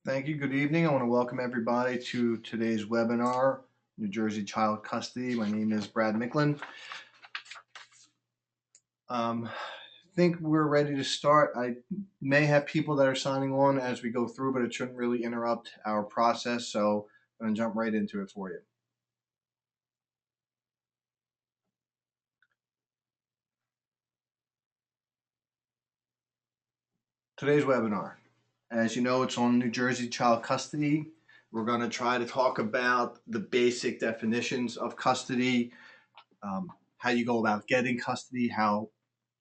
Thank you. Good evening. I want to welcome everybody to today's webinar, New Jersey Child Custody. My name is Brad Micklin. I think we're ready to start. I may have people that are signing on as we go through, but it shouldn't really interrupt our process. So I'm going to jump right into it for you. Today's webinar, as you know, it's on New Jersey Child Custody. We're going to try to talk about the basic definitions of custody, how you go about getting custody, how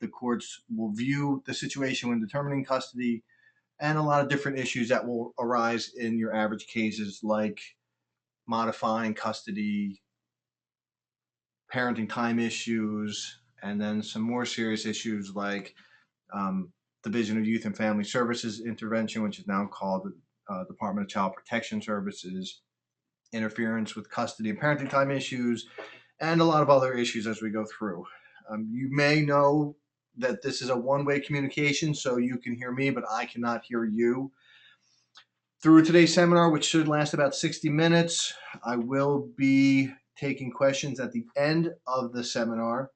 the courts will view the situation when determining custody, and a lot of different issues that will arise in your average cases, like modifying custody, parenting time issues, and then some more serious issues like Division of Youth and Family Services intervention, which is now called the Department of Child Protection Services, interference with custody and parenting time issues, and a lot of other issues as we go through. You may know that this is a one-way communication, so you can hear me, but I cannot hear you. Through today's seminar, which should last about 60 minutes, I will be taking questions at the end of the seminar.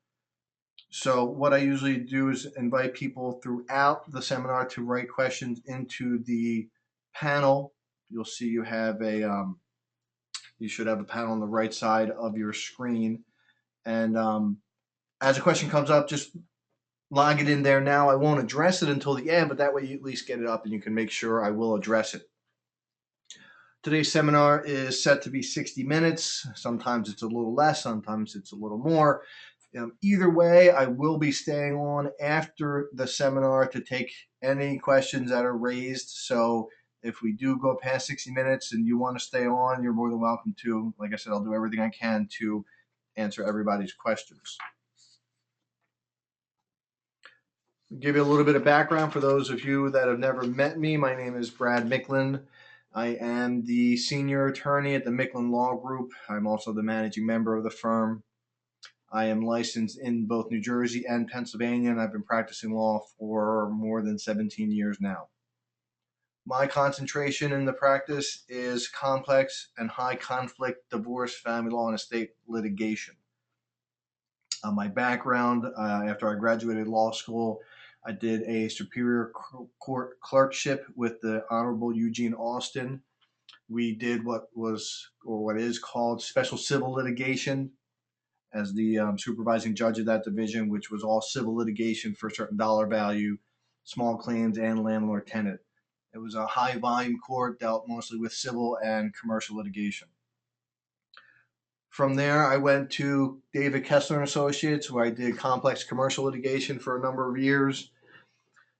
So what I usually do is invite people throughout the seminar to write questions into the panel. You'll see you should have a panel on the right side of your screen. And as a question comes up, just log it in there now. I won't address it until the end, but that way you at least get it up and you can make sure I will address it. Today's seminar is set to be 60 minutes. Sometimes it's a little less, sometimes it's a little more. Either way, I will be staying on after the seminar to take any questions that are raised. So if we do go past 60 minutes and you want to stay on, you're more than welcome to. Like I said, I'll do everything I can to answer everybody's questions. I'll give you a little bit of background for those of you that have never met me. My name is Brad Micklin. I am the senior attorney at the Micklin Law Group. I'm also the managing member of the firm. I am licensed in both New Jersey and Pennsylvania, and I've been practicing law for more than 17 years now. My concentration in the practice is complex and high conflict divorce, family law, and estate litigation. My background, after I graduated law school, I did a Superior Court clerkship with the Honorable Eugene Austin. We did what is called special civil litigation as the supervising judge of that division, which was all civil litigation for a certain dollar value, small claims, and landlord-tenant. It was a high volume court, dealt mostly with civil and commercial litigation. From there, I went to David Kessler & Associates, where I did complex commercial litigation for a number of years.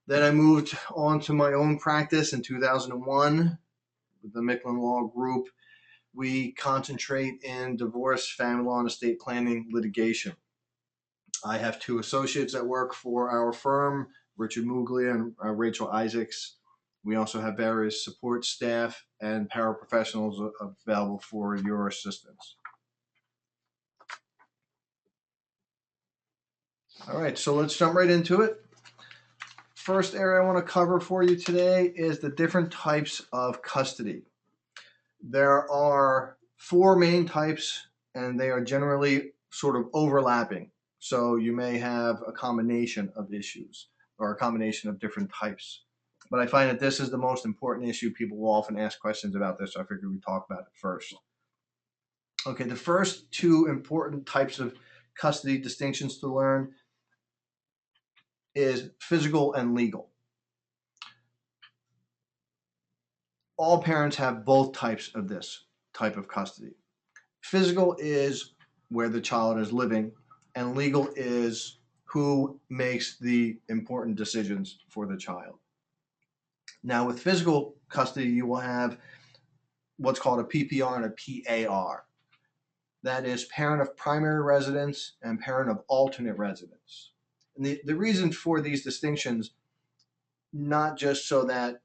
Then I moved on to my own practice in 2001 with the Micklin Law Group. We concentrate in divorce, family law, and estate planning litigation. I have two associates that work for our firm, Richard Muglia and Rachel Isaacs. We also have various support staff and paraprofessionals available for your assistance. All right, so let's jump right into it. First area I want to cover for you today is the different types of custody. There are four main types, and they are generally sort of overlapping. So you may have a combination of issues or a combination of different types. But I find that this is the most important issue. People will often ask questions about this, so I figured we'd talk about it first. Okay, the first two important types of custody distinctions to learn is physical and legal. All parents have both types of this type of custody. Physical is where the child is living, and legal is who makes the important decisions for the child. Now, with physical custody, you will have what's called a PPR and a PAR. That is parent of primary residence and parent of alternate residence. And the reason for these distinctions, not just so that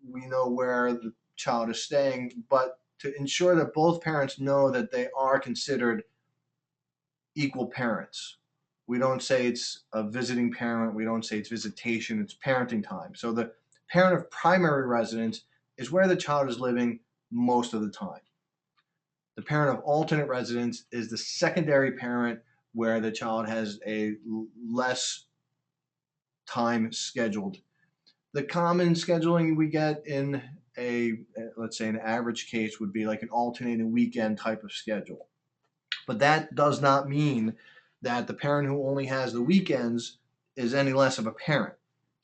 we know where the child is staying, but to ensure that both parents know that they are considered equal parents. We don't say it's a visiting parent. We don't say it's visitation. It's parenting time. So the parent of primary residence is where the child is living most of the time. The parent of alternate residence is the secondary parent where the child has a less time scheduled. The common scheduling we get in let's say an average case would be like an alternating weekend type of schedule. But that does not mean that the parent who only has the weekends is any less of a parent.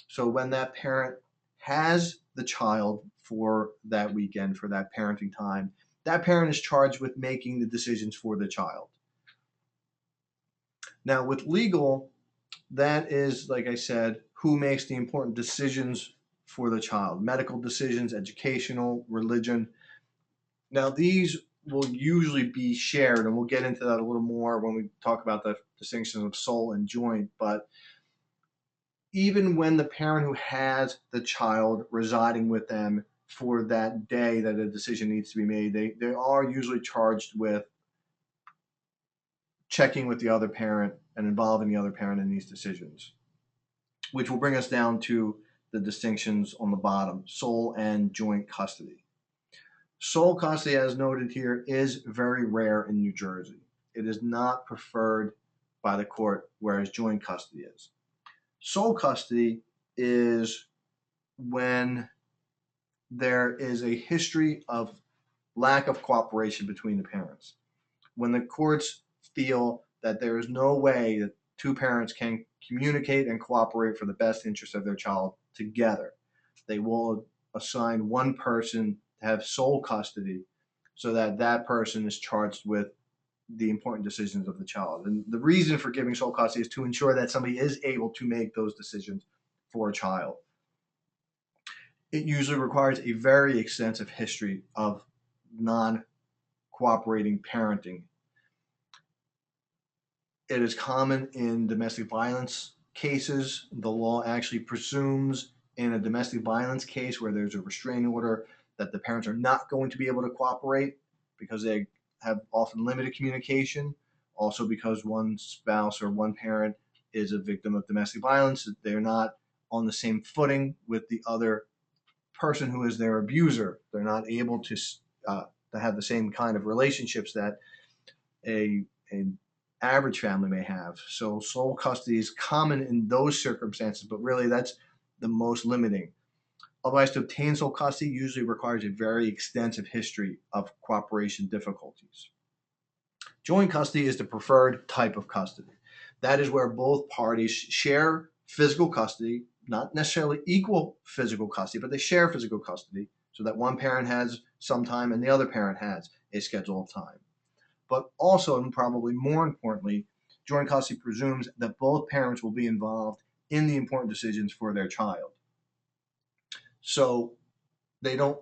So when that parent has the child for that weekend, for that parenting time, that parent is charged with making the decisions for the child. Now, with legal, that is, like I said, who makes the important decisions for the child: medical decisions, educational, religion. Now, these will usually be shared, and we'll get into that a little more when we talk about the distinctions of sole and joint. But even when the parent who has the child residing with them for that day that a decision needs to be made, they are usually charged with checking with the other parent and involving the other parent in these decisions, which will bring us down to the distinctions on the bottom: sole and joint custody. Sole custody, as noted here, is very rare in New Jersey. It is not preferred by the court, whereas joint custody is. Sole custody is when there is a history of lack of cooperation between the parents. When the courts feel that there is no way that two parents can communicate and cooperate for the best interest of their child together, they will assign one person to have sole custody so that that person is charged with the important decisions of the child. And the reason for giving sole custody is to ensure that somebody is able to make those decisions for a child. It usually requires a very extensive history of non-cooperating parenting. It is common in domestic violence cases. The law actually presumes in a domestic violence case where there's a restraining order that the parents are not going to be able to cooperate because they have often limited communication. Also, because one spouse or one parent is a victim of domestic violence, they're not on the same footing with the other person who is their abuser. They're not able to have the same kind of relationships that an average family may have. So sole custody is common in those circumstances, but really that's the most limiting. Otherwise, to obtain sole custody usually requires a very extensive history of cooperation difficulties. Joint custody is the preferred type of custody. That is where both parties share physical custody, not necessarily equal physical custody, but they share physical custody so that one parent has some time and the other parent has a schedule of time. But also, and probably more importantly, joint custody presumes that both parents will be involved in the important decisions for their child. So they don't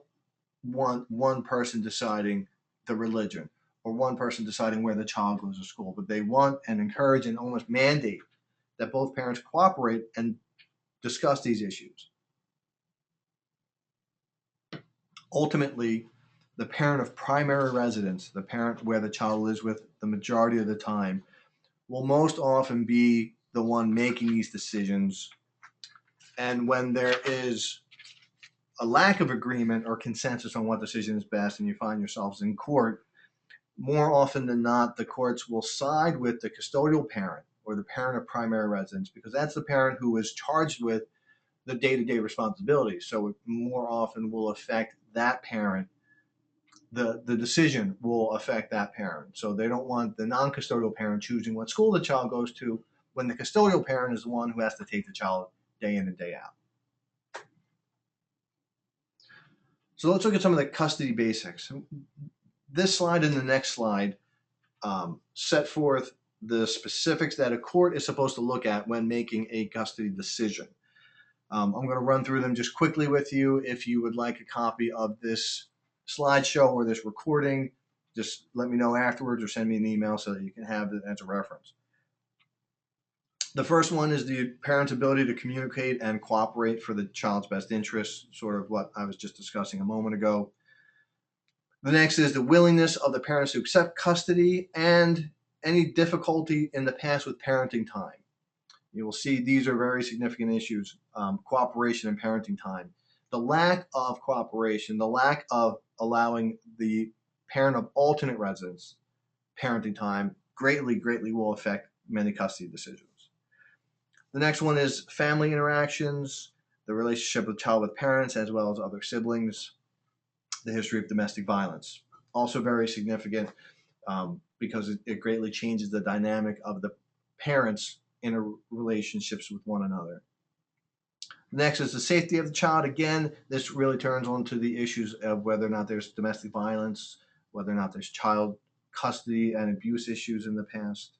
want one person deciding the religion or one person deciding where the child goes to school, but they want and encourage and almost mandate that both parents cooperate and discuss these issues. Ultimately, the parent of primary residence, the parent where the child lives with the majority of the time, will most often be the one making these decisions. And when there is a lack of agreement or consensus on what decision is best and you find yourselves in court, more often than not, the courts will side with the custodial parent or the parent of primary residence because that's the parent who is charged with the day-to-day responsibilities. So it more often will affect that parent. The decision will affect that parent. So they don't want the non-custodial parent choosing what school the child goes to when the custodial parent is the one who has to take the child day in and day out. So let's look at some of the custody basics. This slide and the next slide set forth the specifics that a court is supposed to look at when making a custody decision. I'm going to run through them just quickly with you. If you would like a copy of this slideshow or this recording, just let me know afterwards or send me an email so that you can have it as a reference. The first one is the parent's ability to communicate and cooperate for the child's best interests, sort of what I was just discussing a moment ago. The next is the willingness of the parents to accept custody and any difficulty in the past with parenting time. You will see these are very significant issues, cooperation and parenting time. The lack of cooperation, the lack of allowing the parent of alternate residence parenting time greatly will affect many custody decisions. The next one is family interactions, the relationship of child with parents as well as other siblings, the history of domestic violence. Also very significant because it greatly changes the dynamic of the parents in relationships with one another. Next is the safety of the child. Again, this really turns on to the issues of whether or not there's domestic violence, whether or not there's child custody and abuse issues in the past.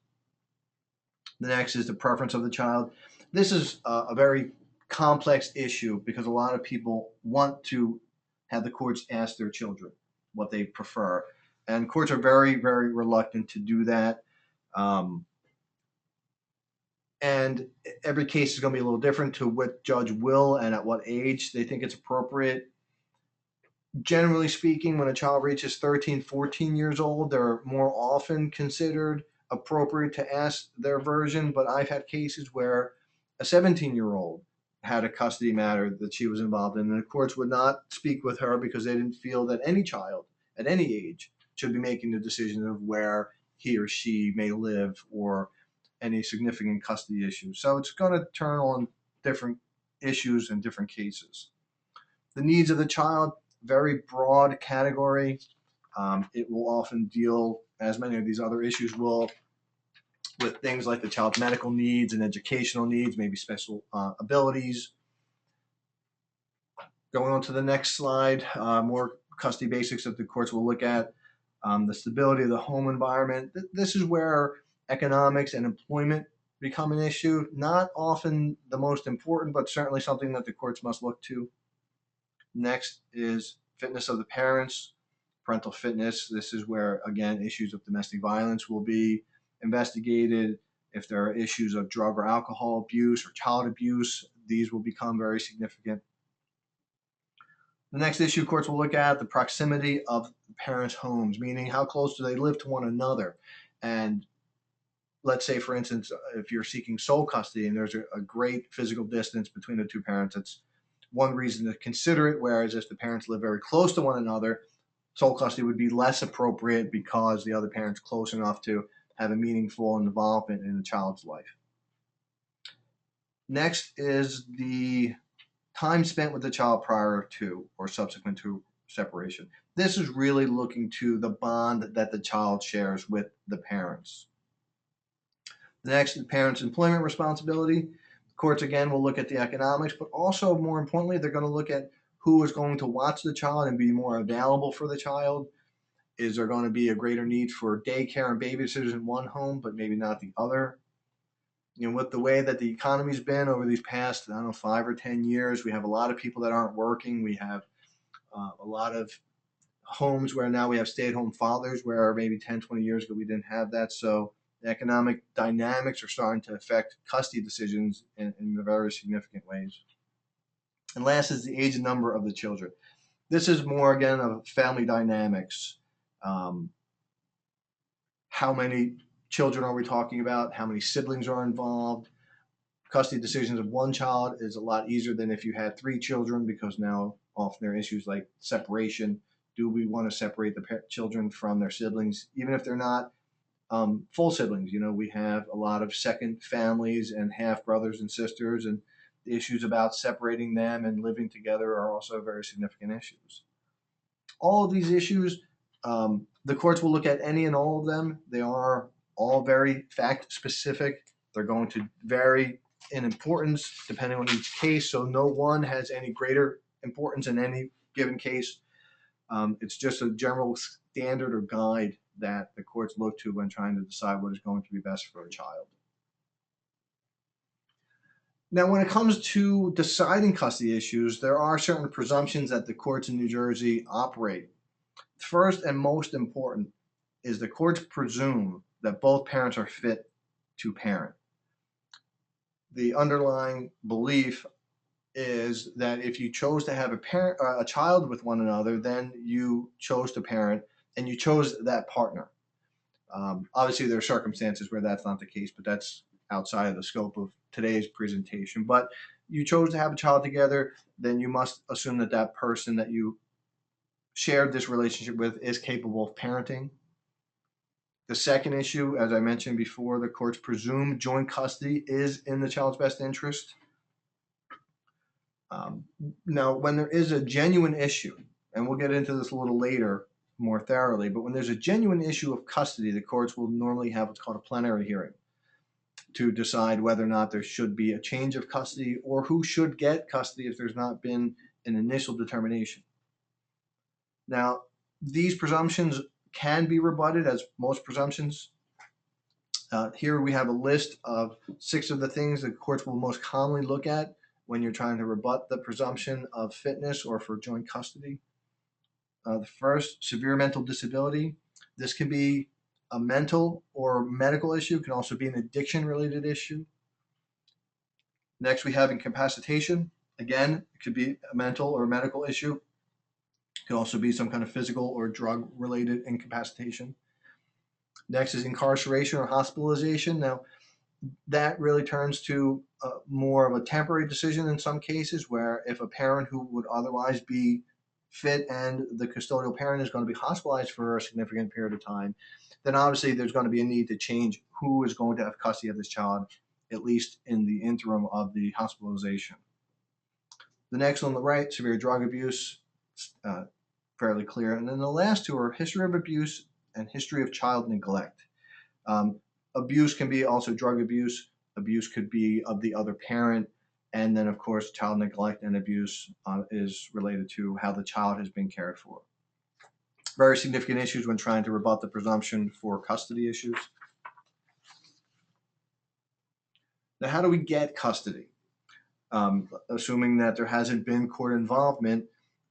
The next is the preference of the child. This is a very complex issue because a lot of people want to have the courts ask their children what they prefer. And courts are very, very reluctant to do that. And every case is going to be a little different to what judge will and at what age they think it's appropriate. Generally speaking, when a child reaches 13, 14 years old, they're more often considered appropriate to ask their version. But I've had cases where a 17-year-old had a custody matter that she was involved in, and the courts would not speak with her because they didn't feel that any child at any age should be making the decision of where he or she may live or any significant custody issues. So it's going to turn on different issues in different cases. The needs of the child, very broad category. It will often deal, as many of these other issues will, with things like the child's medical needs and educational needs, maybe special abilities. Going on to the next slide, more custody basics that the courts will look at. The stability of the home environment. This is where economics and employment become an issue. Not often the most important, but certainly something that the courts must look to. Next is fitness of the parents, parental fitness. This is where, again, issues of domestic violence will be investigated. If there are issues of drug or alcohol abuse or child abuse, these will become very significant. The next issue courts will look at the proximity of parents' homes, meaning how close do they live to one another. And let's say, for instance, if you're seeking sole custody and there's a great physical distance between the two parents, it's one reason to consider it, whereas if the parents live very close to one another, sole custody would be less appropriate because the other parent's close enough to have a meaningful involvement in the child's life. Next is the time spent with the child prior to or subsequent to separation. This is really looking to the bond that the child shares with the parents. The next is the parents' employment responsibility. Courts, again, will look at the economics, but also, more importantly, they're going to look at who is going to watch the child and be more available for the child. Is there going to be a greater need for daycare and babysitters in one home, but maybe not the other? You know, with the way that the economy's been over these past, 5 or 10 years, we have a lot of people that aren't working. We have a lot of homes where now we have stay-at-home fathers, where maybe 10, 20 years ago we didn't have that. So the economic dynamics are starting to affect custody decisions in very significant ways. And last is the age and number of the children. This is more, again, of family dynamics. How many children are we talking about? How many siblings are involved? Custody decisions of one child is a lot easier than if you had 3 children, because now often there are issues like separation. Do we want to separate the children from their siblings, even if they're not full siblings? You know, we have a lot of second families and half brothers and sisters, and the issues about separating them and living together are also very significant issues. All of these issues, the courts will look at any and all of them. They are all very fact specific. They're going to vary in importance depending on each case, so no one has any greater importance in any given case. It's just a general standard or guide that the courts look to when trying to decide what is going to be best for a child. Now, when it comes to deciding custody issues, there are certain presumptions that the courts in New Jersey operate. First and most important is the courts presume that both parents are fit to parent. The underlying belief is that if you chose to have a child with one another, then you chose to parent and you chose that partner. Obviously, there are circumstances where that's not the case, but that's outside of the scope of today's presentation. But you chose to have a child together, then you must assume that that person that you shared this relationship with is capable of parenting. The second issue, as I mentioned before, the courts presume joint custody is in the child's best interest. Um, Now, when there is a genuine issue, and we'll get into this a little later more thoroughly, but when there's a genuine issue of custody, the courts will normally have what's called a plenary hearing to decide whether or not there should be a change of custody or who should get custody if there's not been an initial determination. Now, these presumptions can be rebutted, as most presumptions. Here we have a list of 6 of the things the courts will most commonly look at when you're trying to rebut the presumption of fitness or for joint custody. The first, severe mental disability. This can be a mental or medical issue. It can also be an addiction-related issue. Next, we have incapacitation. Again, it could be a mental or medical issue. It could also be some kind of physical or drug-related incapacitation. Next is incarceration or hospitalization. Now, that really turns to more of a temporary decision in some cases, where if a parent who would otherwise be fit and the custodial parent is going to be hospitalized for a significant period of time, then obviously there's going to be a need to change who is going to have custody of this child, at least in the interim of the hospitalization. The next on the right, severe drug abuse, fairly clear. And then the last 2 are history of abuse and history of child neglect. Abuse can be also drug abuse. Abuse could be of the other parent. And then, of course, child neglect and abuse is related to how the child has been cared for. Very significant issues when trying to rebut the presumption for custody issues. Now, how do we get custody? Assuming that there hasn't been court involvement,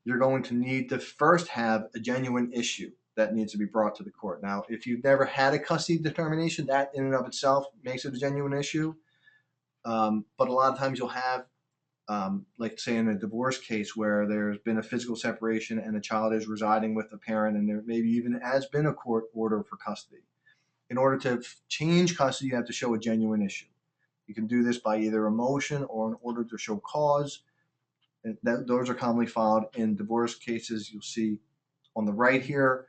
you're going to need to first have a genuine issue that needs to be brought to the court. Now, if you've never had a custody determination, that in and of itself makes it a genuine issue. But a lot of times you'll have, like say in a divorce case where there's been a physical separation and the child is residing with the parent, and there maybe even has been a court order for custody. In order to change custody, you have to show a genuine issue. You can do this by either a motion or an order to show cause. And those are commonly filed in divorce cases. You'll see on the right here,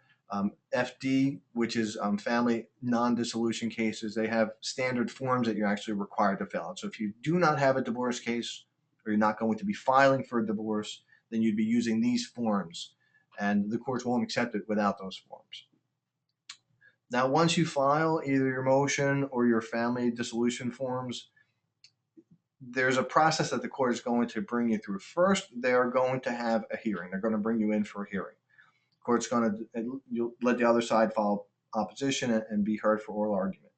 FD, which is family non-dissolution cases. They have standard forms that you're actually required to fill out. So if you do not have a divorce case, or you're not going to be filing for a divorce, then you'd be using these forms, and the courts won't accept it without those forms. Now, once you file either your motion or your family dissolution forms, there's a process that the court is going to bring you through. First, they're going to have a hearing. They're going to bring you in for a hearing. The court's going to you'll let the other side file opposition and be heard for oral argument.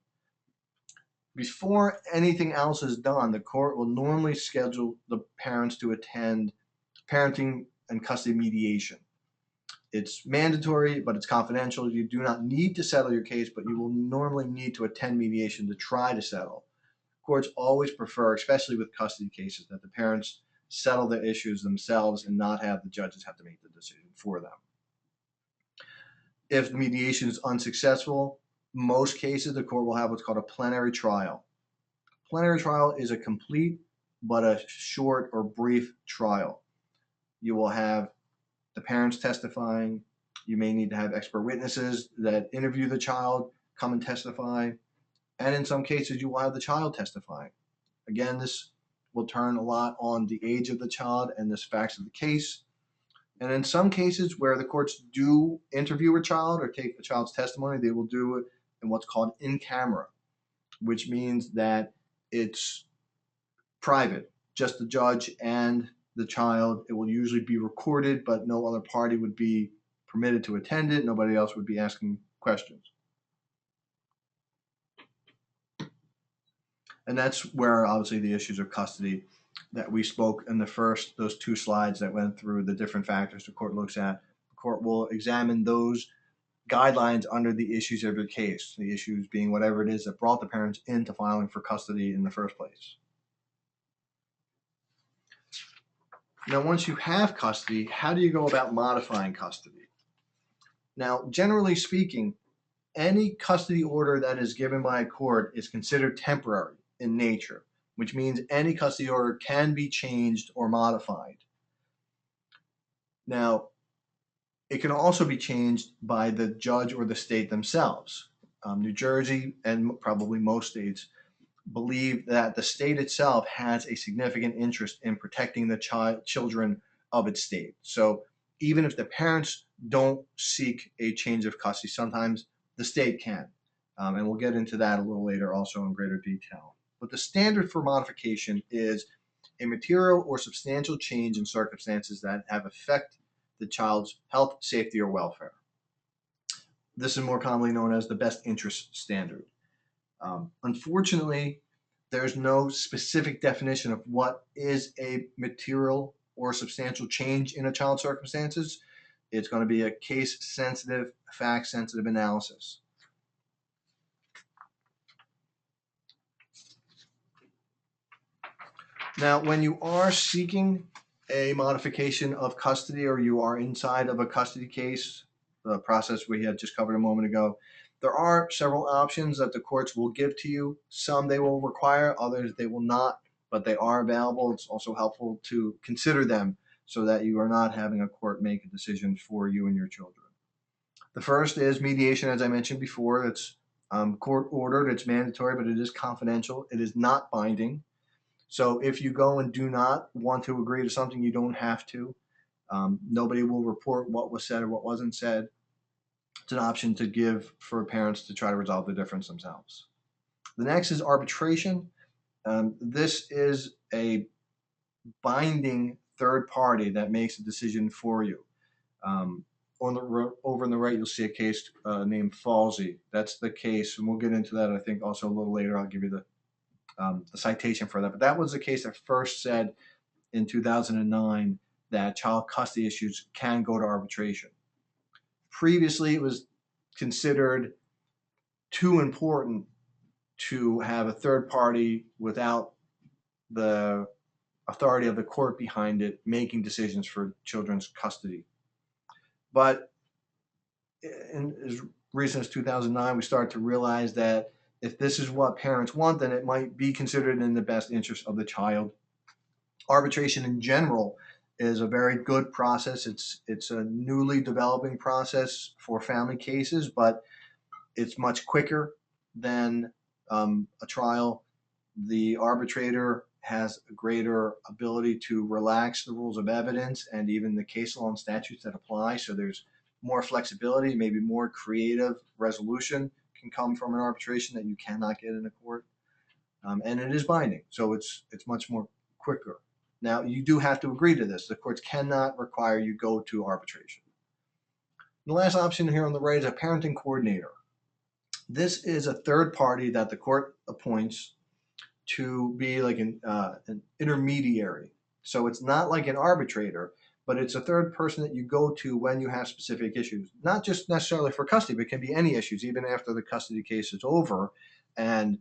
Before anything else is done, the court will normally schedule the parents to attend parenting and custody mediation. It's mandatory, but it's confidential. You do not need to settle your case, but you will normally need to attend mediation to try to settle. Courts always prefer, especially with custody cases, that the parents settle their issues themselves and not have the judges have to make the decision for them. If the mediation is unsuccessful, most cases the court will have what's called a plenary trial. Plenary trial is a complete but a short or brief trial. You will have the parents testifying. You may need to have expert witnesses that interview the child come and testify. And in some cases, you will have the child testifying. Again, this will turn a lot on the age of the child and the facts of the case. And in some cases where the courts do interview a child or take a child's testimony, they will do it in what's called in camera, which means that it's private, just the judge and the child. It will usually be recorded, but no other party would be permitted to attend it. Nobody else would be asking questions. And that's where obviously the issues of custody that we spoke in those 2 slides that went through the different factors the court looks at. The court will examine those guidelines under the issues of your case, the issues being whatever it is that brought the parents into filing for custody in the first place. Now, once you have custody, how do you go about modifying custody? Now, generally speaking, any custody order that is given by a court is considered temporary in nature, which means any custody order can be changed or modified. Now, it can also be changed by the judge or the state themselves. New Jersey and probably most states believe that the state itself has a significant interest in protecting the children of its state. So even if the parents don't seek a change of custody, sometimes the state can. And we'll get into that a little later also in greater detail. But the standard for modification is a material or substantial change in circumstances that have affect the child's health, safety, or welfare. This is more commonly known as the best interest standard. Unfortunately, there's no specific definition of what is a material or substantial change in a child's circumstances. It's going to be a case-sensitive, fact-sensitive analysis. Now, when you are seeking a modification of custody or you are inside of a custody case, the process we had just covered a moment ago, there are several options that the courts will give to you. Some they will require, others they will not, but they are available. It's also helpful to consider them so that you are not having a court make a decision for you and your children. The first is mediation, as I mentioned before. It's court ordered, it's mandatory, but it is confidential. It is not binding. So if you go and do not want to agree to something, you don't have to. Nobody will report what was said or what wasn't said. It's an option to give for parents to try to resolve the difference themselves. The next is arbitration. This is a binding third party that makes a decision for you. Over on the right, you'll see a case named Falsey. That's the case, and we'll get into that, I think, also a little later. I'll give you the citation for that. But that was the case that first said in 2009 that child custody issues can go to arbitration. Previously, it was considered too important to have a third party without the authority of the court behind it making decisions for children's custody. But in as recent as 2009, we started to realize that if this is what parents want, then it might be considered in the best interest of the child. Arbitration in general is a very good process. It's a newly developing process for family cases, but it's much quicker than a trial. The arbitrator has a greater ability to relax the rules of evidence and even the case law and statutes that apply. So there's more flexibility, maybe more creative resolution can come from an arbitration that you cannot get in a court. And it is binding, so it's much more quicker. Now, you do have to agree to this. The courts cannot require you go to arbitration. The last option here on the right is a parenting coordinator. This is a third party that the court appoints to be like an intermediary. So it's not like an arbitrator, but it's a third person that you go to when you have specific issues, not just necessarily for custody, but it can be any issues, even after the custody case is over. And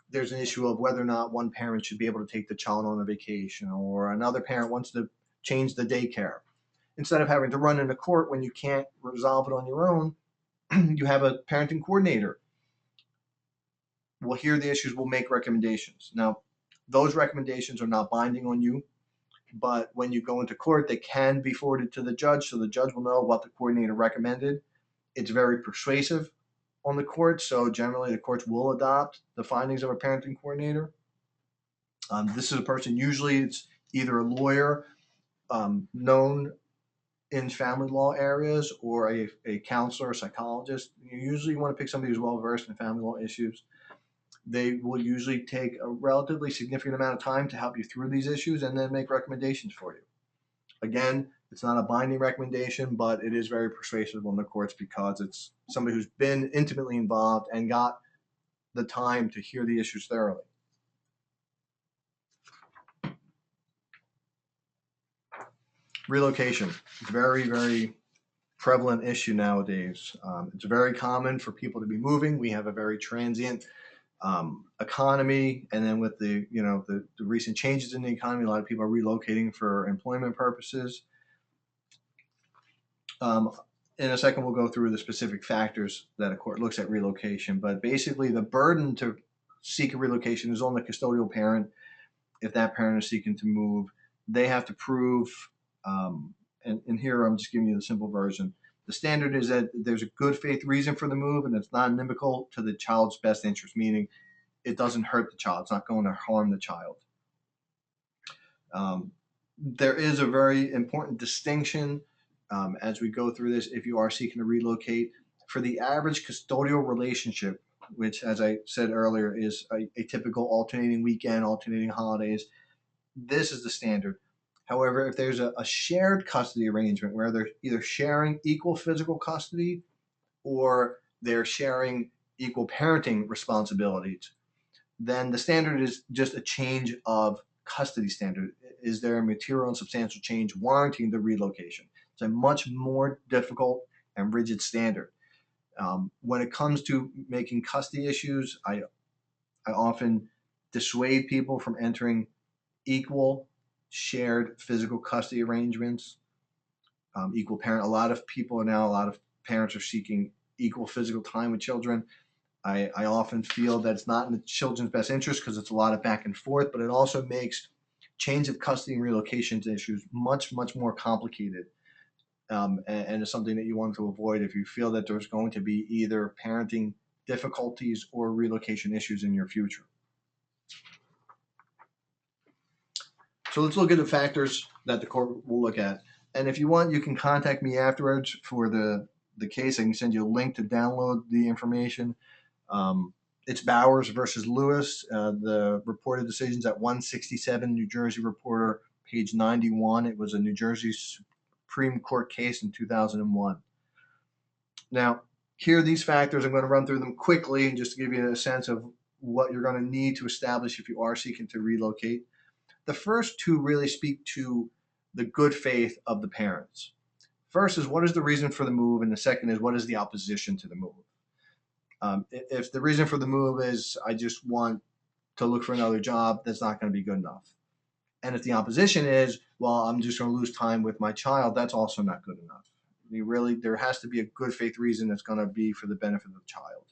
there's an issue of whether or not one parent should be able to take the child on a vacation, or another parent wants to change the daycare. Instead of having to run into court when you can't resolve it on your own, you have a parenting coordinator. We'll hear the issues, we'll make recommendations. Now, those recommendations are not binding on you, but when you go into court, they can be forwarded to the judge, so the judge will know what the coordinator recommended. It's very persuasive on the court, so generally the courts will adopt the findings of a parenting coordinator. This is a person, usually it's either a lawyer known in family law areas or a counselor or psychologist. You usually want to pick somebody who's well versed in family law issues. They will usually take a relatively significant amount of time to help you through these issues and then make recommendations for you. Again, it's not a binding recommendation, but it is very persuasive on the courts because it's somebody who's been intimately involved and got the time to hear the issues thoroughly. Relocation. Very, very prevalent issue nowadays. It's very common for people to be moving. We have a very transient economy, and then with the recent changes in the economy, a lot of people are relocating for employment purposes. In a second, we'll go through the specific factors that a court looks at relocation, but basically the burden to seek a relocation is on the custodial parent. if that parent is seeking to move, they have to prove, and here I'm just giving you the simple version. The standard is that there's a good faith reason for the move and it's not inimical to the child's best interest, meaning it doesn't hurt the child. It's not going to harm the child. There is a very important distinction as we go through this. If you are seeking to relocate, for the average custodial relationship, which, as I said earlier, is a typical alternating weekend, alternating holidays, this is the standard. However, if there's a shared custody arrangement where they're either sharing equal physical custody or they're sharing equal parenting responsibilities, then the standard is just a change of custody standard. Is there a material and substantial change warranting the relocation? It's a much more difficult and rigid standard. When it comes to making custody issues, I often dissuade people from entering equal shared physical custody arrangements. Equal parent. A lot of parents are seeking equal physical time with children. I often feel that it's not in the children's best interest because it's a lot of back and forth, but it also makes change of custody and relocation issues much, much more complicated. And it's something that you want to avoid if you feel that there's going to be either parenting difficulties or relocation issues in your future. So let's look at the factors that the court will look at. And if you want, you can contact me afterwards for the case. I can send you a link to download the information. It's Bowers versus Lewis. The reported decisions at 167 New Jersey Reporter, page 91. It was a New Jersey Supreme Court case in 2001. Now, here are these factors. I'm going to run through them quickly just to give you a sense of what you're going to need to establish if you are seeking to relocate. The first two really speak to the good faith of the parents. First is, what is the reason for the move? And the second is, what is the opposition to the move? If the reason for the move is, I just want to look for another job, that's not going to be good enough. And if the opposition is, well, I'm just going to lose time with my child, that's also not good enough. There has to be a good faith reason that's going to be for the benefit of the child.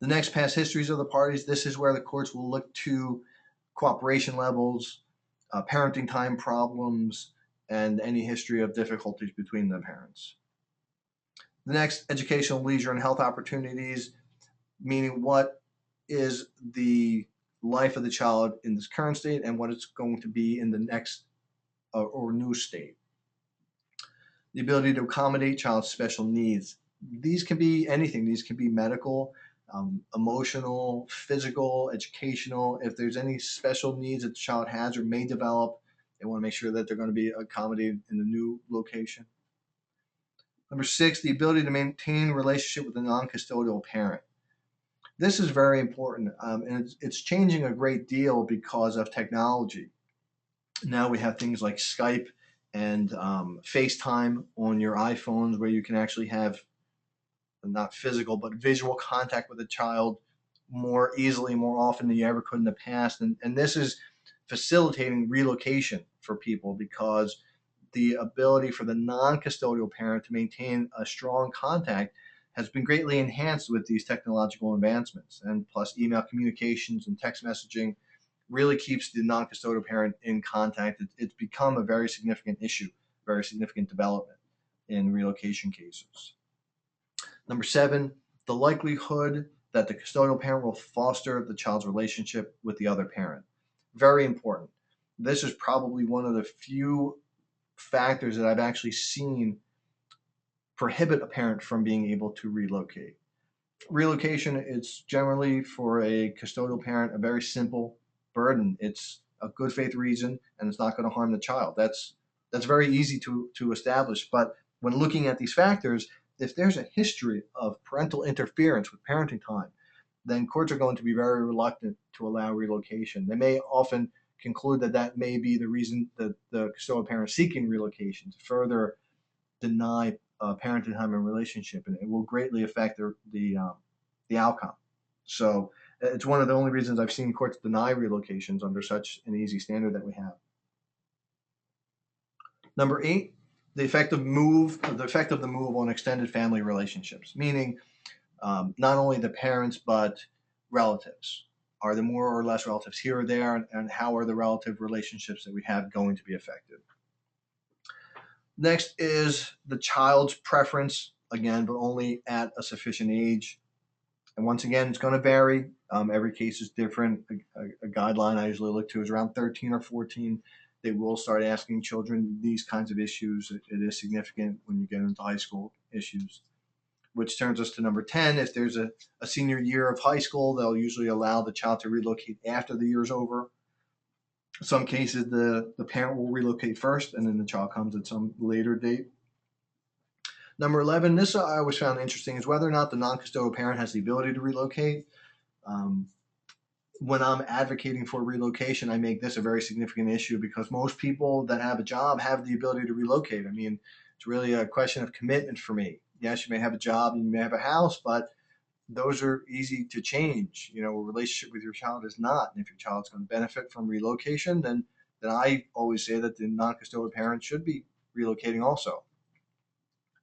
The next, past histories of the parties. This is where the courts will look to cooperation levels, parenting time problems, and any history of difficulties between the parents. The next, educational, leisure, and health opportunities, meaning what is the life of the child in this current state and what it's going to be in the next or new state. The ability to accommodate child's special needs. These can be anything. These can be medical, emotional, physical, educational. If there's any special needs that the child has or may develop, they want to make sure that they're going to be accommodated in the new location. Number 6, the ability to maintain relationship with a non-custodial parent. This is very important, and it's changing a great deal because of technology. Now we have things like Skype and FaceTime on your iPhones where you can actually have not physical but visual contact with a child more easily, more often than you ever could in the past. And this is facilitating relocation for people because the ability for the non-custodial parent to maintain a strong contact has been greatly enhanced with these technological advancements. And plus email communications and text messaging really keeps the non-custodial parent in contact. It's become a very significant issue, very significant development in relocation cases. Number 7, the likelihood that the custodial parent will foster the child's relationship with the other parent. Very important. This is probably one of the few factors that I've actually seen prohibit a parent from being able to relocate. Relocation, it's generally for a custodial parent a very simple burden. It's a good faith reason and it's not going to harm the child. That's very easy to establish. But when looking at these factors, if there's a history of parental interference with parenting time, then courts are going to be very reluctant to allow relocation. They may often conclude that may be the reason that the custodial parent is seeking relocation, to further deny parenting time and relationship, and it will greatly affect the outcome. So it's one of the only reasons I've seen courts deny relocations under such an easy standard that we have. Number 8, the effect of the move on extended family relationships, meaning not only the parents but relatives. Are there more or less relatives here or there, and how are the relative relationships that we have going to be affected? Next is the child's preference, again, but only at a sufficient age. And once again, it's going to vary. Every case is different. A guideline I usually look to is around 13 or 14. They will start asking children these kinds of issues. It is significant when you get into high school issues, which turns us to number 10. If there's a senior year of high school, they'll usually allow the child to relocate after the year's over. In some cases, the parent will relocate first, and then the child comes at some later date. Number 11, this I always found interesting, is whether or not the non-custodial parent has the ability to relocate. When I'm advocating for relocation, I make this a very significant issue because most people that have a job have the ability to relocate. I mean, it's really a question of commitment for me. Yes, you may have a job and you may have a house, but those are easy to change. A relationship with your child is not. And if your child's going to benefit from relocation, then I always say that the non-custodial parent should be relocating also.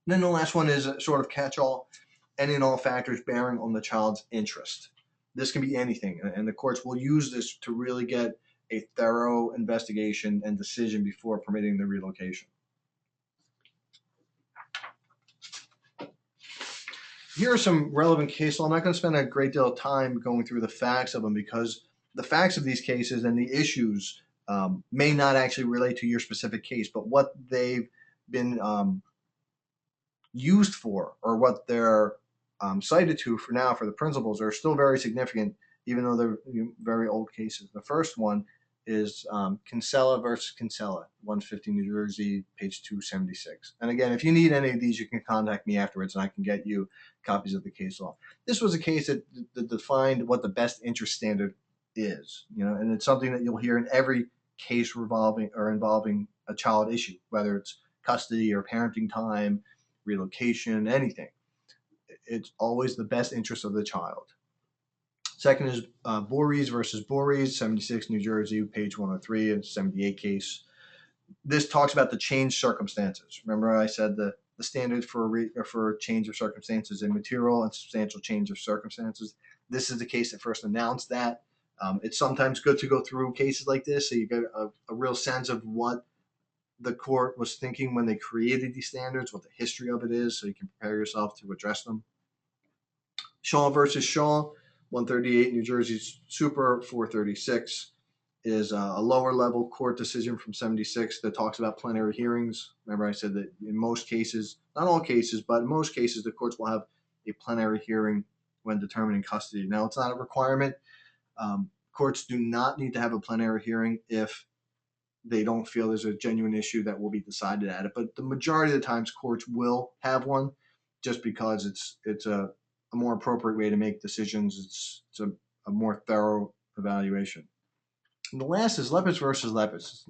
And then the last one is a sort of catch-all, any and all factors bearing on the child's interest. This can be anything, and the courts will use this to really get a thorough investigation and decision before permitting the relocation. Here are some relevant case law. I'm not going to spend a great deal of time going through the facts of them because the facts of these cases and the issues may not actually relate to your specific case, but what they've been used for, or what they're cited to for now for the principles, are still very significant, even though they're very old cases. The first one is Kinsella versus Kinsella, 150 New Jersey, page 276. And again, if you need any of these, you can contact me afterwards and I can get you copies of the case law. This was a case that defined what the best interest standard is, and it's something that you'll hear in every case involving a child issue, whether it's custody or parenting time, relocation, anything. It's always the best interest of the child. Second is Voorhees versus Voorhees, 76 New Jersey, page 103, and 78 case. This talks about the changed circumstances. Remember I said the standard for change of circumstances in material and substantial change of circumstances. This is the case that first announced that. It's sometimes good to go through cases like this so you get a real sense of what the court was thinking when they created these standards, what the history of it is, so you can prepare yourself to address them. Shaw versus Shaw, 138 New Jersey Super 436, is a lower level court decision from 76 that talks about plenary hearings. Remember I said that in most cases, not all cases, but in most cases, the courts will have a plenary hearing when determining custody. Now, it's not a requirement. Courts do not need to have a plenary hearing if they don't feel there's a genuine issue that will be decided at it. But the majority of the times, courts will have one just because it's a more appropriate way to make decisions. It's a more thorough evaluation. And the last is Lepis versus Lepis,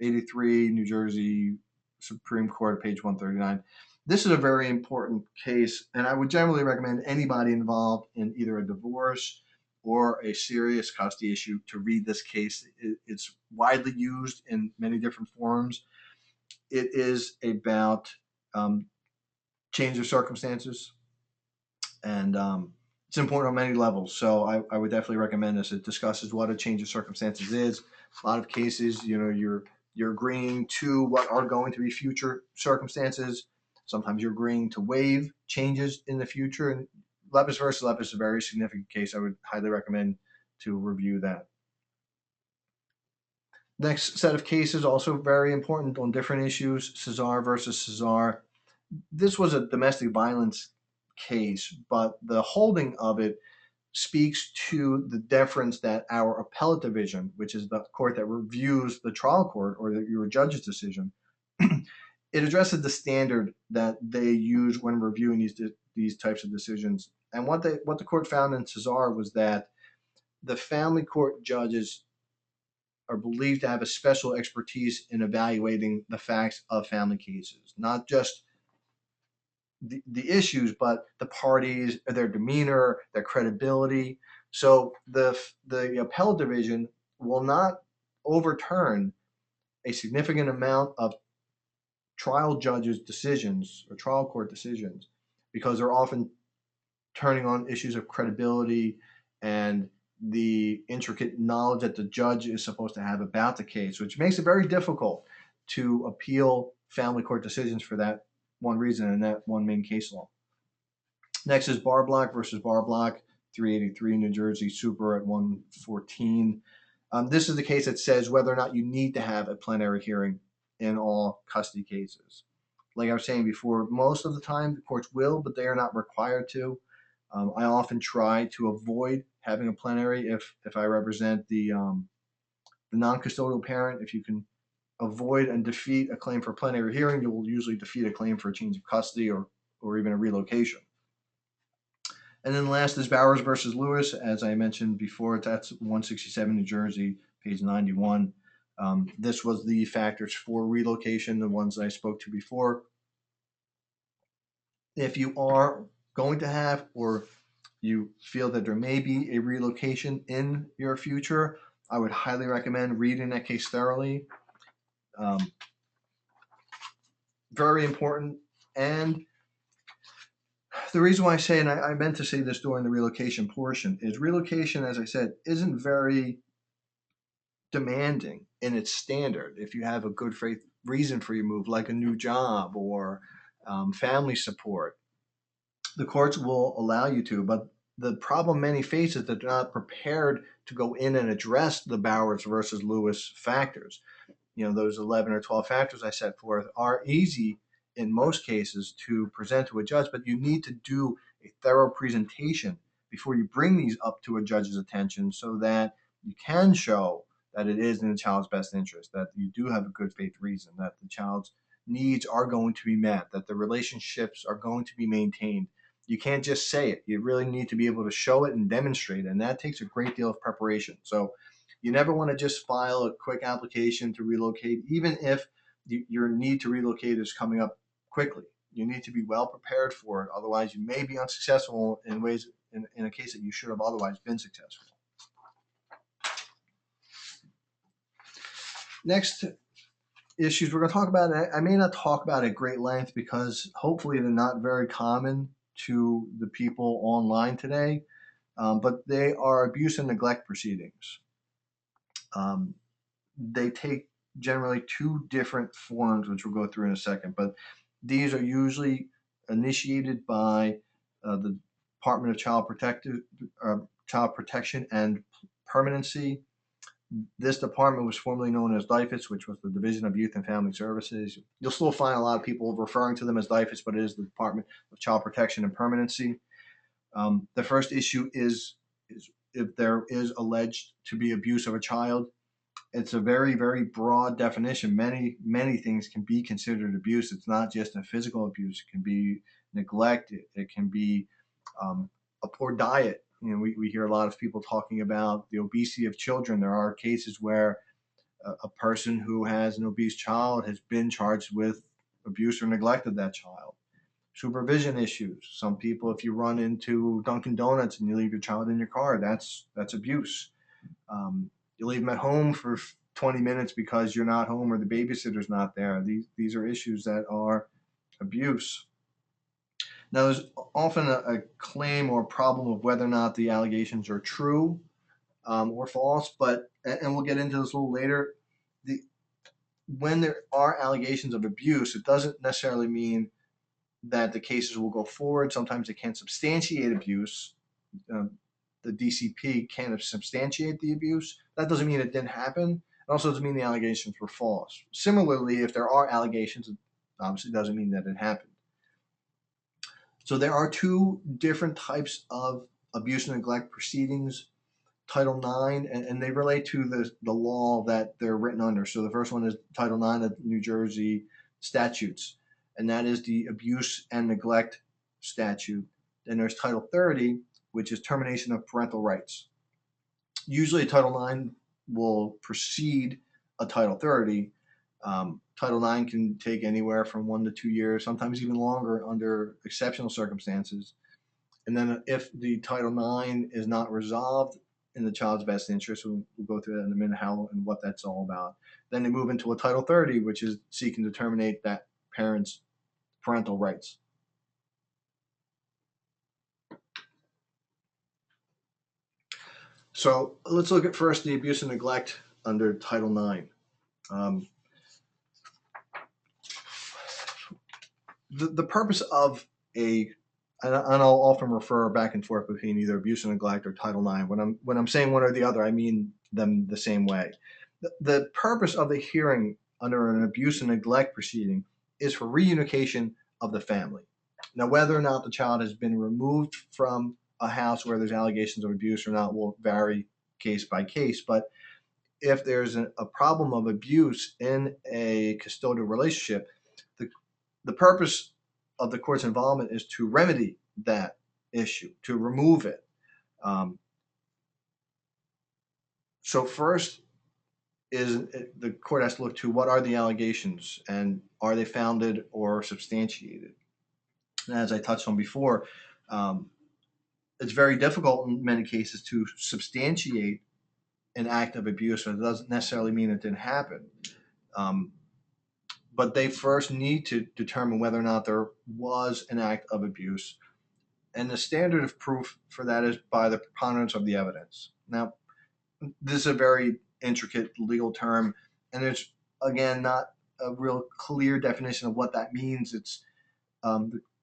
83 New Jersey Supreme Court, page 139. This is a very important case, and I would generally recommend anybody involved in either a divorce or a serious custody issue to read this case. It's widely used in many different forms. It is about change of circumstances, and it's important on many levels. So I would definitely recommend this. It discusses what a change of circumstances is. A lot of cases, you're agreeing to what are going to be future circumstances. Sometimes you're agreeing to waive changes in the future. And Lepis versus Lepis is a very significant case. I would highly recommend to review that. Next set of cases, also very important on different issues, Cesar versus Cesar. This was a domestic violence case, but the holding of it speaks to the deference that our appellate division, which is the court that reviews the trial court or your judge's decision, it addresses the standard that they use when reviewing these types of decisions. And what the court found in Cesar was that the family court judges are believed to have a special expertise in evaluating the facts of family cases, not just the issues, but the parties, their demeanor, their credibility. So the appellate division will not overturn a significant amount of trial judges' decisions or trial court decisions because they're often turning on issues of credibility and the intricate knowledge that the judge is supposed to have about the case, which makes it very difficult to appeal family court decisions for that one reason and that one main case law. Next is Barblock versus Barblock, 383 New Jersey Super at 114. This is the case that says whether or not you need to have a plenary hearing in all custody cases. Like I was saying before, most of the time the courts will, but they are not required to. I often try to avoid having a plenary if I represent the non-custodial parent. If you can avoid and defeat a claim for a plenary hearing, you will usually defeat a claim for a change of custody or even a relocation. And then last is Bowers versus Lewis, as I mentioned before. That's 167 New Jersey, page 91. This was the factors for relocation, the ones I spoke to before. If you are going to have, or you feel that there may be a relocation in your future, I would highly recommend reading that case thoroughly. Very important. And the reason why I say, and I meant to say this during the relocation portion, is relocation, as I said, isn't very demanding in its standard. If you have a good faith reason for your move, like a new job or family support, the courts will allow you to. But the problem many face is that they're not prepared to go in and address the Bowers versus Lewis factors. Those 11 or 12 factors I set forth are easy in most cases to present to a judge, but you need to do a thorough presentation before you bring these up to a judge's attention so that you can show that it is in the child's best interest, that you do have a good faith reason, that the child's needs are going to be met, that the relationships are going to be maintained. You can't just say it. You really need to be able to show it and demonstrate it, and that takes a great deal of preparation. So you never want to just file a quick application to relocate, even if your need to relocate is coming up quickly. You need to be well prepared for it. Otherwise, you may be unsuccessful in ways in a case that you should have otherwise been successful. Next issues we're going to talk about, and I may not talk about at great length because hopefully they're not very common to the people online today, but they are abuse and neglect proceedings. They take generally two different forms, which we'll go through in a second, but these are usually initiated by the Department of Child Protection and Permanency. This department was formerly known as DYFS, which was the Division of Youth and Family Services. You'll still find a lot of people referring to them as DYFS, but it is the Department of Child Protection and Permanency. The first issue is if there is alleged to be abuse of a child. It's a very, very broad definition. Many things can be considered abuse. It's not just a physical abuse. It can be neglect. It can be a poor diet. We hear a lot of people talking about the obesity of children. There are cases where a person who has an obese child has been charged with abuse or neglect of that child. Supervision issues. Some people, if you run into Dunkin' Donuts and you leave your child in your car, that's abuse. You leave them at home for 20 minutes because you're not home or the babysitter's not there. These are issues that are abuse. Now, there's often a claim or problem of whether or not the allegations are true or false, and we'll get into this a little later. When there are allegations of abuse, it doesn't necessarily mean that the cases will go forward. Sometimes they can't substantiate abuse. The DCP can't substantiate the abuse. That doesn't mean it didn't happen. It also doesn't mean the allegations were false. Similarly, if there are allegations, it obviously doesn't mean that it happened. So there are two different types of abuse and neglect proceedings, Title IX, and they relate to the law that they're written under. So the first one is Title IX of New Jersey statutes, and that is the abuse and neglect statute. Then there's Title 30, which is termination of parental rights. Usually Title IX will precede a Title 30. Title IX can take anywhere from 1 to 2 years, sometimes even longer under exceptional circumstances. And then if the Title IX is not resolved in the child's best interest, we'll go through that in a minute, how and what that's all about. Then they move into a Title 30, which is seeking to terminate that parent's parental rights. So let's look at first the abuse and neglect under Title IX. Um, the purpose of and I'll often refer back and forth between either abuse and neglect or Title IX. When I'm saying one or the other, I mean them the same way. The purpose of the hearing under an abuse and neglect proceeding is for reunification of the family. Now, whether or not the child has been removed from a house where there's allegations of abuse or not will vary case by case. But if there's a problem of abuse in a custodial relationship, the, the purpose of the court's involvement is to remedy that issue, to remove it. Um, so first is the court has to look to what are the allegations and are they founded or substantiated. And as I touched on before, um, it's very difficult in many cases to substantiate an act of abuse, and it doesn't necessarily mean it didn't happen. Um, but they first need to determine whether or not there was an act of abuse. And the standard of proof for that is by the preponderance of the evidence. Now, this is a very intricate legal term, and there's, again, not a real clear definition of what that means. It's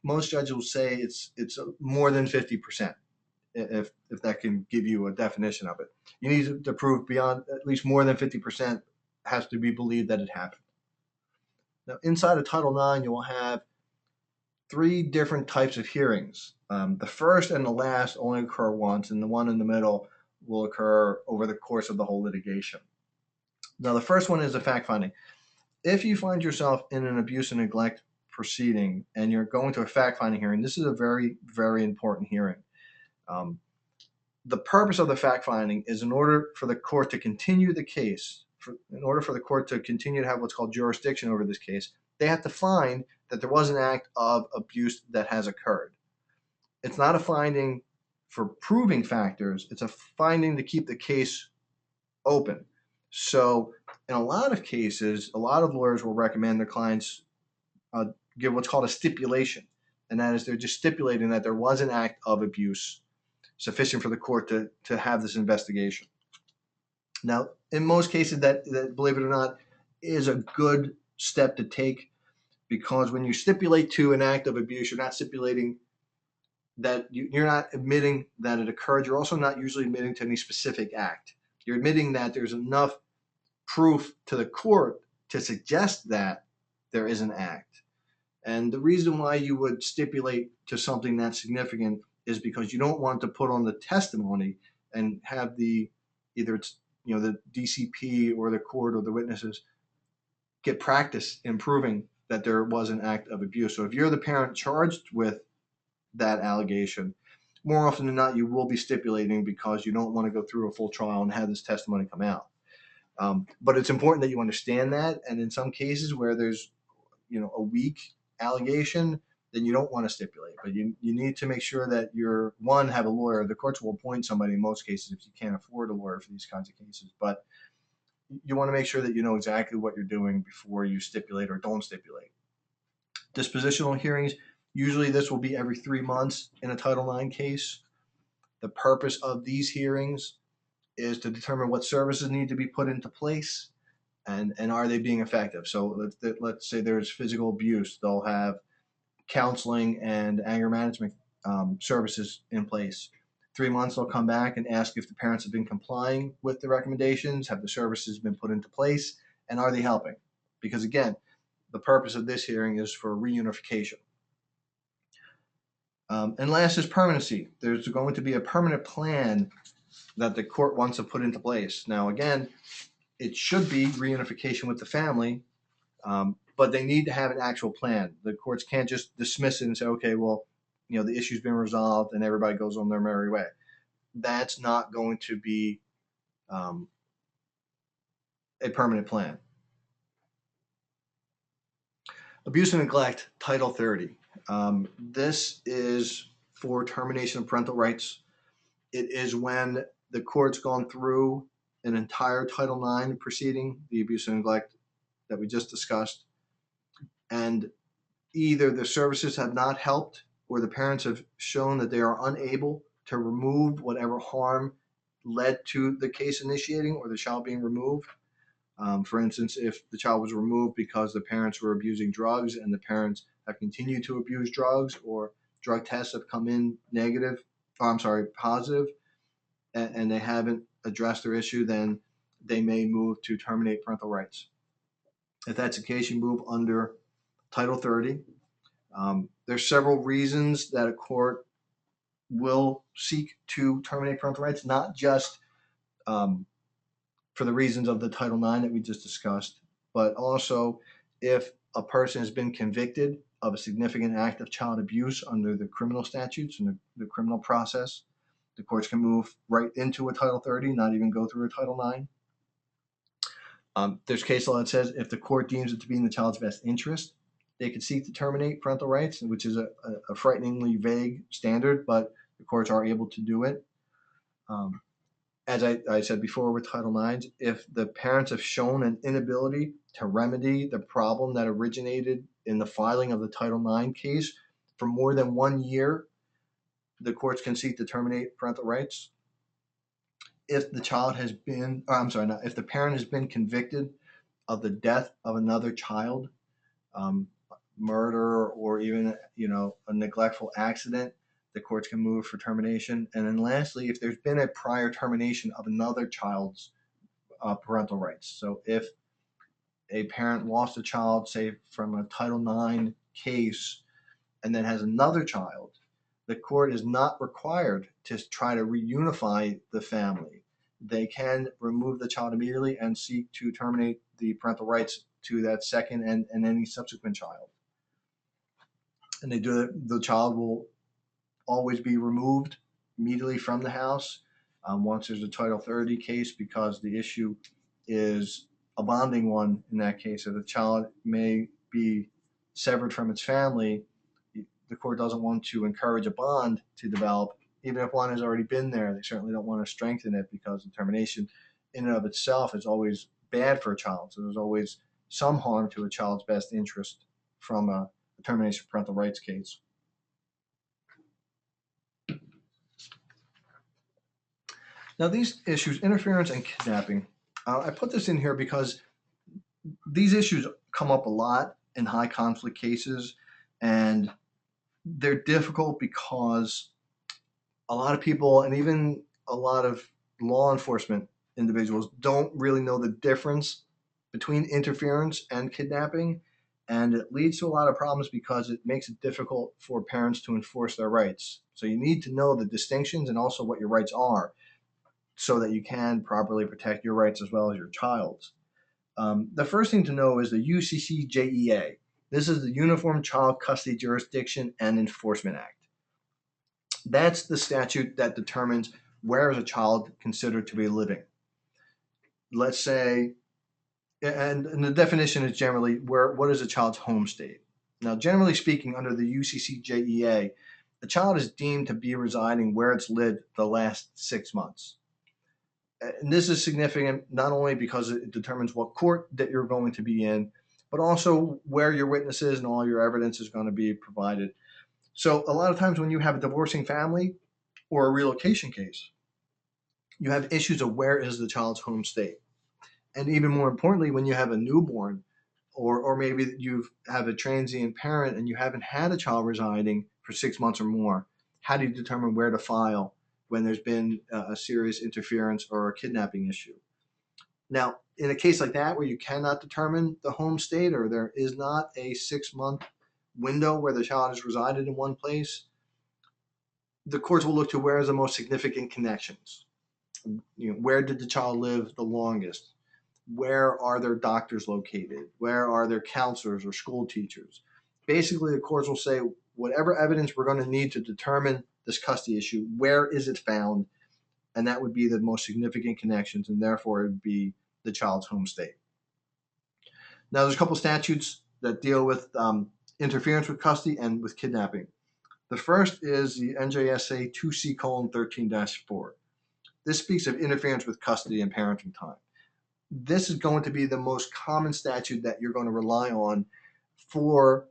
most judges will say it's more than 50%. If that can give you a definition of it, you need to prove beyond at least more than 50% has to be believed that it happened. Now, inside of Title IX, you will have three different types of hearings. The first and the last only occur once, and the one in the middle will occur over the course of the whole litigation. Now, the first one is a fact finding. If you find yourself in an abuse and neglect proceeding and you're going to a fact finding hearing, this is a very, very important hearing. The purpose of the fact finding is in order for the court to continue the case, in order for the court to continue to have what's called jurisdiction over this case, they have to find that there was an act of abuse that has occurred. It's not a finding for proving factors, it's a finding to keep the case open. So, in a lot of cases, a lot of lawyers will recommend their clients give what's called a stipulation, and that is they're just stipulating that there was an act of abuse sufficient for the court to have this investigation. Now, in most cases, that, believe it or not, is a good step to take, because when you stipulate to an act of abuse, you're not stipulating that you're not admitting that it occurred. You're also not usually admitting to any specific act. You're admitting that there's enough proof to the court to suggest that there is an act. And the reason why you would stipulate to something that's significant is because you don't want to put on the testimony and have either it's the DCP or the court or the witnesses get practice in proving that there was an act of abuse. So if you're the parent charged with that allegation, more often than not, you will be stipulating because you don't want to go through a full trial and have this testimony come out. But it's important that you understand that. And in some cases where there's, a weak allegation, then you don't want to stipulate. But you need to make sure that have a lawyer. The courts will appoint somebody in most cases if you can't afford a lawyer for these kinds of cases. But you want to make sure that you know exactly what you're doing before you stipulate or don't stipulate. Dispositional hearings, usually this will be every 3 months in a Title IX case. The purpose of these hearings is to determine what services need to be put into place and are they being effective. So let's say there's physical abuse, they'll have counseling and anger management services in place. 3 months, they'll come back and ask if the parents have been complying with the recommendations, have the services been put into place, and are they helping? Because again, the purpose of this hearing is for reunification. And last is permanency. There's going to be a permanent plan that the court wants to put into place. Now, again, it should be reunification with the family, but they need to have an actual plan. The courts can't just dismiss it and say, okay, well, the issue's been resolved and everybody goes on their merry way. That's not going to be a permanent plan. Abuse and neglect, Title 30. This is for termination of parental rights. It is when the court's gone through an entire Title IX proceeding, the abuse and neglect that we just discussed, and either the services have not helped or the parents have shown that they are unable to remove whatever harm led to the case initiating or the child being removed. For instance, if the child was removed because the parents were abusing drugs and the parents have continued to abuse drugs, or drug tests have come in positive, and they haven't addressed their issue, then they may move to terminate parental rights. If that's the case, you move under Title 30. There's several reasons that a court will seek to terminate parental rights, not just for the reasons of the Title IX that we just discussed, but also if a person has been convicted of a significant act of child abuse under the criminal statutes and the criminal process, the courts can move right into a Title 30, not even go through a Title IX. There's case law that says if the court deems it to be in the child's best interest, they could seek to terminate parental rights, which is a frighteningly vague standard, but the courts are able to do it. As I said before with Title IX, if the parents have shown an inability to remedy the problem that originated in the filing of the Title IX case for more than 1 year, the courts can seek to terminate parental rights. If the child has been, if the parent has been convicted of the death of another child, murder, or even a neglectful accident, the courts can move for termination. And then lastly, if there's been a prior termination of another child's parental rights. So if a parent lost a child, say from a Title IX case, and then has another child, the court is not required to try to reunify the family. They can remove the child immediately and seek to terminate the parental rights to that second and any subsequent child. And they do it, the child will always be removed immediately from the house once there's a Title 30 case, because the issue is a bonding one in that case. If the child may be severed from its family, the court doesn't want to encourage a bond to develop. Even if one has already been there, they certainly don't want to strengthen it, because the termination in and of itself is always bad for a child. So there's always some harm to a child's best interest from a termination of parental rights case. Now, these issues, interference and kidnapping, I put this in here because these issues come up a lot in high conflict cases, and they're difficult because a lot of people, and even a lot of law enforcement individuals, don't really know the difference between interference and kidnapping. And it leads to a lot of problems because it makes it difficult for parents to enforce their rights. So you need to know the distinctions and also what your rights are, so that you can properly protect your rights as well as your child's. The first thing to know is the UCCJEA. This is the Uniform Child Custody Jurisdiction and Enforcement Act. That's the statute that determines where is a child considered to be living. Let's say, and the definition is generally what is a child's home state. Now, generally speaking, under the UCCJEA, the child is deemed to be residing where it's lived the last 6 months. And this is significant not only because it determines what court that you're going to be in, but also where your witnesses and all your evidence is going to be provided. So a lot of times when you have a divorcing family or a relocation case, you have issues of where is the child's home state. And even more importantly, when you have a newborn, or maybe you have a transient parent and you haven't had a child residing for 6 months or more, how do you determine where to file when there's been a serious interference or a kidnapping issue? Now, in a case like that where you cannot determine the home state, or there is not a 6-month window where the child has resided in one place, the courts will look to where is the most significant connections. Where did the child live the longest? Where are their doctors located? Where are their counselors or school teachers? Basically, the courts will say, whatever evidence we're going to need to determine this custody issue, where is it found? And that would be the most significant connections, and therefore it would be the child's home state. Now, there's a couple statutes that deal with interference with custody and with kidnapping. The first is the NJSA 2C:13-4. This speaks of interference with custody and parenting time. This is going to be the most common statute that you're going to rely on for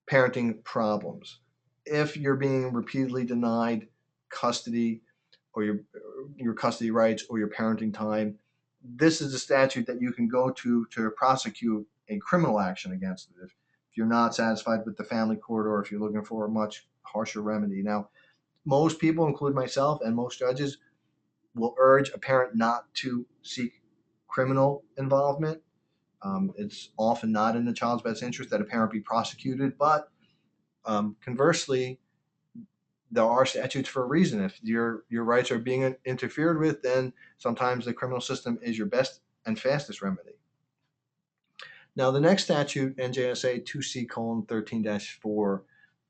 parenting problems. If you're being repeatedly denied custody, or your custody rights or your parenting time, this is a statute that you can go to prosecute a criminal action against it if you're not satisfied with the family court or if you're looking for a much harsher remedy. Now, most people, including myself and most judges, will urge a parent not to seek criminal involvement. It's often not in the child's best interest that a parent be prosecuted, but conversely, there are statutes for a reason. If your rights are being interfered with, then sometimes the criminal system is your best and fastest remedy. Now, the next statute, NJSA 2C:13-4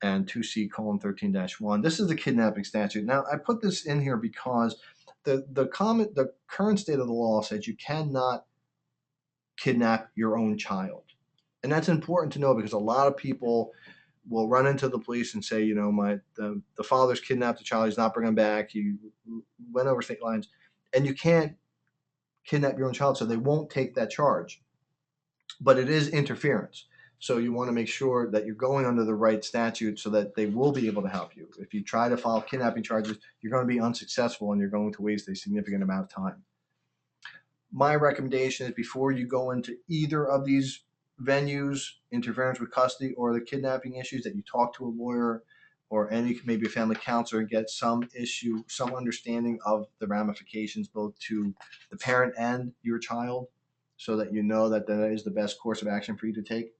and 2C:13-1. This is the kidnapping statute. Now, I put this in here because the current state of the law says you cannot kidnap your own child, and that's important to know because a lot of people will run into the police and say, the father's kidnapped the child, he's not bringing him back, he went over state lines, and you can't kidnap your own child, so they won't take that charge. But it is interference. So you want to make sure that you're going under the right statute so that they will be able to help you. If you try to file kidnapping charges, you're going to be unsuccessful and you're going to waste a significant amount of time. My recommendation is before you go into either of these venues, interference with custody or the kidnapping issues, that you talk to a lawyer or maybe a family counselor and get some understanding of the ramifications both to the parent and your child, so that you know that is the best course of action for you to take.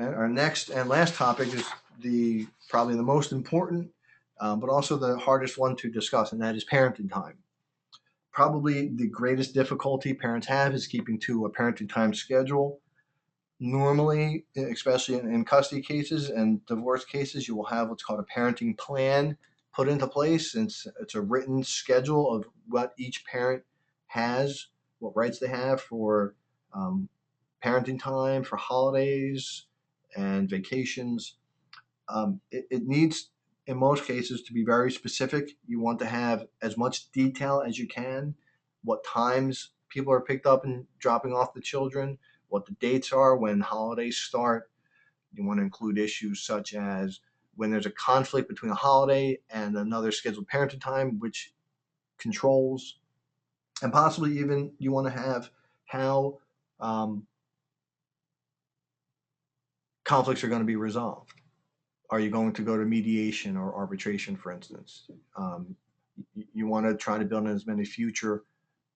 And our next and last topic is probably the most important, but also the hardest one to discuss, and that is parenting time. Probably the greatest difficulty parents have is keeping to a parenting time schedule. Normally, especially in custody cases and divorce cases, you will have what's called a parenting plan put into place. It's a written schedule of what each parent has, what rights they have for parenting time, for holidays and vacations. It needs, in most cases, to be very specific. You want to have as much detail as you can, what times people are picked up and dropping off the children, what the dates are, when holidays start. You want to include issues such as when there's a conflict between a holiday and another scheduled parenting time, which controls, and possibly even you want to have how conflicts are going to be resolved. Are you going to go to mediation or arbitration, for instance? You want to try to build in as many future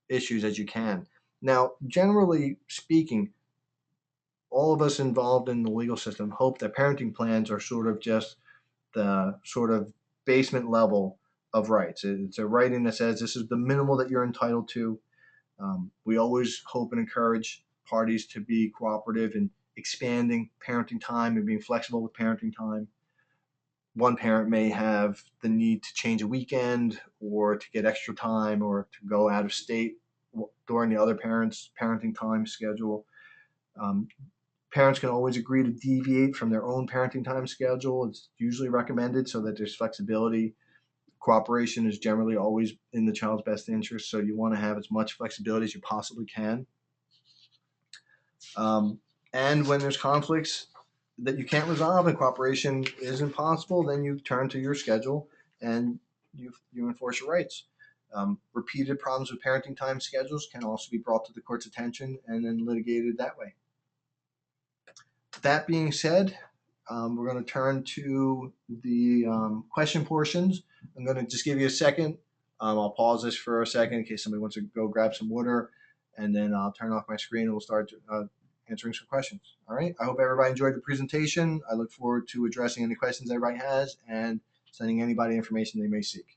issues as you can. Now, generally speaking, all of us involved in the legal system hope that parenting plans are sort of just the sort of basement level of rights. It's a writing that says this is the minimal that you're entitled to. We always hope and encourage parties to be cooperative in expanding parenting time and being flexible with parenting time. One parent may have the need to change a weekend or to get extra time or to go out of state during the other parent's parenting time schedule. Parents can always agree to deviate from their own parenting time schedule. It's usually recommended so that there's flexibility. Cooperation is generally always in the child's best interest, so you want to have as much flexibility as you possibly can. And when there's conflicts that you can't resolve and cooperation isn't possible, then you turn to your schedule and you enforce your rights. Repeated problems with parenting time schedules can also be brought to the court's attention and then litigated that way. That being said, we're going to turn to the question portions. I'm going to just give you a second. I'll pause this for a second in case somebody wants to go grab some water, and then I'll turn off my screen and we'll start answering some questions. All right. I hope everybody enjoyed the presentation. I look forward to addressing any questions everybody has and sending anybody information they may seek.